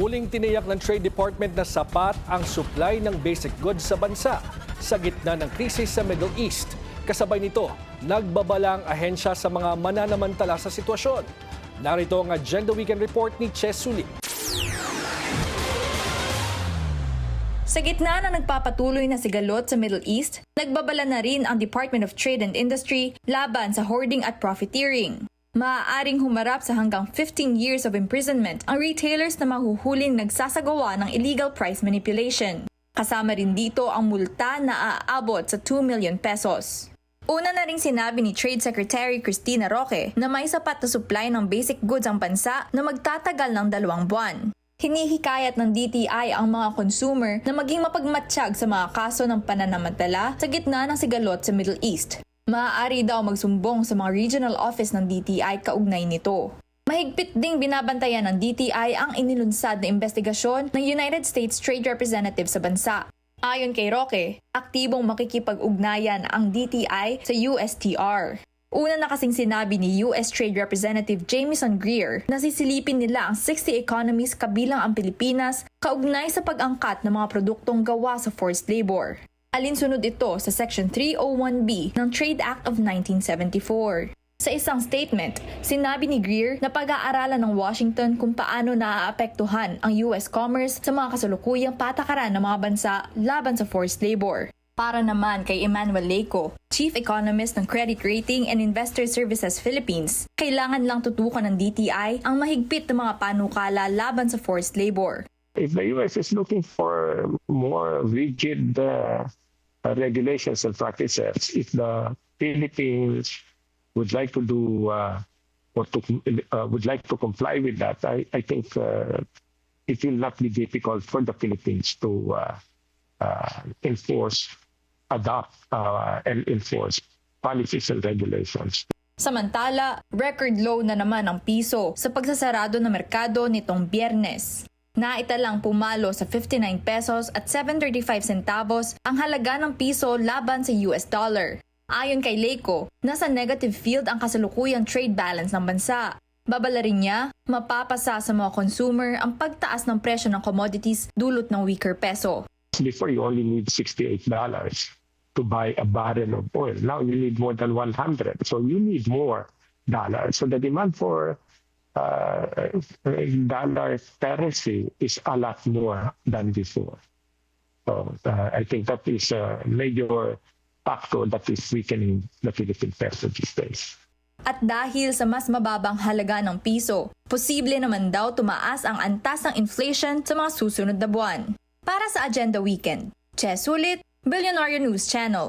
Muling tiniyak ng Trade Department na sapat ang supply ng basic goods sa bansa sa gitna ng krisis sa Middle East. Kasabay nito, nagbabala ang ahensya sa mga mananamantala sa sitwasyon. Narito ang Agenda Weekend Report ni Ches Sulit. Sa gitna na nagpapatuloy na sigalot sa Middle East, nagbabala na rin ang Department of Trade and Industry laban sa hoarding at profiteering. Maaaring humarap sa hanggang 15 years of imprisonment ang retailers na mahuhuling nagsasagawa ng illegal price manipulation. Kasama rin dito ang multa na aabot sa 2 million pesos. Una na ring sinabi ni Trade Secretary Cristina Roque na may sapat na supply ng basic goods ang bansa na magtatagal ng 2 buwan. Hinihikayat ng DTI ang mga consumer na maging mapagmatsyag sa mga kaso ng pananamantala sa gitna ng sigalot sa Middle East. Maaari daw magsumbong sa mga regional office ng DTI kaugnay nito. Mahigpit ding binabantayan ng DTI ang inilunsad na investigasyon ng United States Trade Representative sa bansa. Ayon kay Roque, aktibong makikipag-ugnayan ang DTI sa USTR. Una na kasing sinabi ni US Trade Representative Jamieson Greer na sisilipin nila ang 60 economies kabilang ang Pilipinas kaugnay sa pag-angkat ng mga produktong gawa sa forced labor. Alinsunod ito sa Section 301B ng Trade Act of 1974. Sa isang statement, sinabi ni Greer na pag-aaralan ng Washington kung paano naaapektuhan ang US commerce sa mga kasalukuyang patakaran ng mga bansa laban sa forced labor. Para naman kay Emmanuel Leyco, Chief Economist ng Credit Rating and Investor Services Philippines, kailangan lang tutukan ng DTI ang mahigpit na mga panukala laban sa forced labor. If the U.S. is looking for more rigid regulations and practices, if the Philippines would like to do would like to comply with that, I think it will not be difficult for the Philippines to adopt and enforce policies and regulations. Samantala, record low na naman ang piso sa pagsasarado ng merkado nitong Biyernes. Naitalang pumalo sa 59 pesos at 735 centavos ang halaga ng piso laban sa US dollar. Ayon kay Leyco, nasa negative field ang kasalukuyang trade balance ng bansa. Babala rin niya, mapapasa sa mga consumer ang pagtaas ng presyo ng commodities dulot ng weaker peso. Before, you only need $68 to buy a barrel of oil. Now you need more than 100, so you need more dollars. So the demand for dollar currency is a lot more than before. So I think that is a major factor that is weakening the Philippine peso these days. At dahil sa mas mababang halaga ng piso, posible naman daw tumaas ang antas ng inflation sa mga susunod na buwan. Para sa Agenda Weekend, Ches Sulit, Billionaire News Channel.